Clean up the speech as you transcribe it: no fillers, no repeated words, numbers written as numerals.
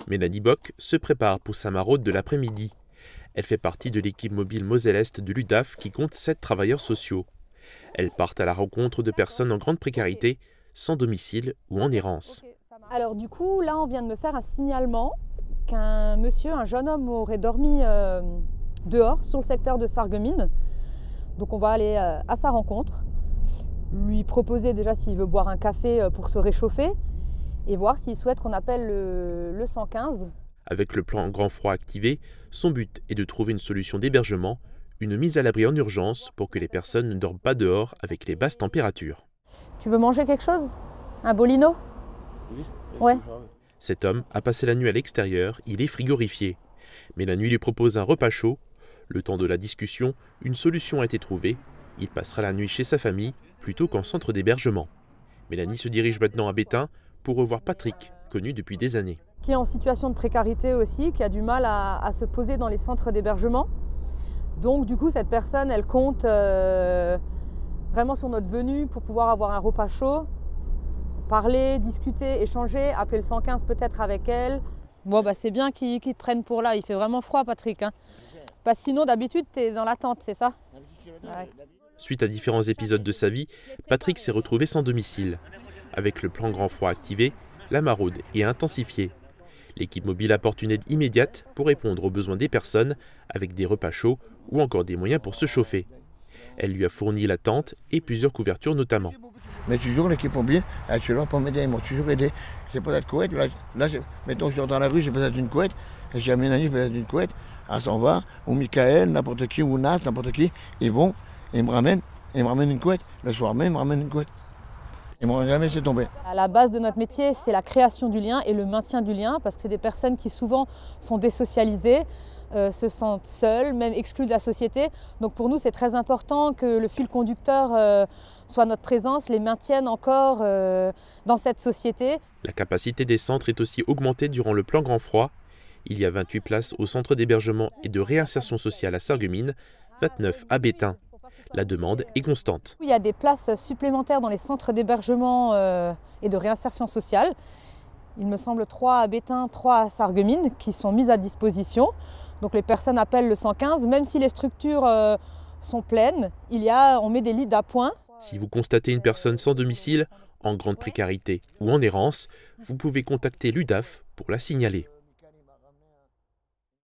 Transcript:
Mélanie Bock se prépare pour sa maraude de l'après-midi. Elle fait partie de l'équipe mobile Moselle-Est de l'UDAF qui compte 7 travailleurs sociaux. Elles partent à la rencontre de personnes en grande précarité, sans domicile ou en errance. Alors du coup, là, on vient de me faire un signalement qu'un monsieur, un jeune homme aurait dormi dehors sur le secteur de Sarreguemines. Donc on va aller à sa rencontre, lui proposer déjà s'il veut boire un café pour se réchauffer et voir s'il souhaite qu'on appelle le 115. Avec le plan Grand Froid activé, son but est de trouver une solution d'hébergement, une mise à l'abri en urgence pour que les personnes ne dorment pas dehors avec les basses températures. Tu veux manger quelque chose? Un bolino? Oui. Ouais. Cet homme a passé la nuit à l'extérieur, il est frigorifié. Mais la nuit lui propose un repas chaud. Le temps de la discussion, une solution a été trouvée. Il passera la nuit chez sa famille plutôt qu'en centre d'hébergement. Mélanie se dirige maintenant à Bétain pour revoir Patrick, connu depuis des années. Qui est en situation de précarité aussi, qui a du mal à se poser dans les centres d'hébergement. Donc du coup, cette personne, elle compte vraiment sur notre venue pour pouvoir avoir un repas chaud, parler, discuter, échanger, appeler le 115 peut-être avec elle. Bon, bah c'est bien qu'ils te prennent pour là, il fait vraiment froid, Patrick. Hein. Parce que sinon, d'habitude, tu es dans la tente, c'est ça? Ouais. Suite à différents épisodes de sa vie, Patrick s'est retrouvé sans domicile. Avec le plan Grand Froid activé, la maraude est intensifiée. L'équipe mobile apporte une aide immédiate pour répondre aux besoins des personnes, avec des repas chauds ou encore des moyens pour se chauffer. Elle lui a fourni la tente et plusieurs couvertures notamment. Mais toujours l'équipe mobile, elle est là pour m'aider, ils m'ont toujours aidé. J'ai pas de couette, là mettons que je sors dans la rue, j'ai besoin d'une couette, et j'ai Mélanie, j'ai besoin d'une couette, elle s'en va, ou Michael, n'importe qui, ou Nas, n'importe qui, ils vont, et ils me ramènent une couette. Le soir même, ils me ramènent une couette. Ils m'ont jamais laissé tomber. À la base de notre métier, c'est la création du lien et le maintien du lien, parce que c'est des personnes qui souvent sont désocialisées, se sentent seules, même exclues de la société. Donc pour nous, c'est très important que le fil conducteur soit notre présence, les maintienne encore dans cette société. La capacité des centres est aussi augmentée durant le plan Grand Froid. Il y a 28 places au centre d'hébergement et de réinsertion sociale à Sarreguemines, 29 à Bétain. La demande est constante. Il y a des places supplémentaires dans les centres d'hébergement et de réinsertion sociale. Il me semble 3 à Bétain, 3 à Sarreguemines qui sont mises à disposition. Donc les personnes appellent le 115, même si les structures sont pleines, on met des lits d'appoint. Si vous constatez une personne sans domicile, en grande précarité ou en errance, vous pouvez contacter l'UDAF pour la signaler.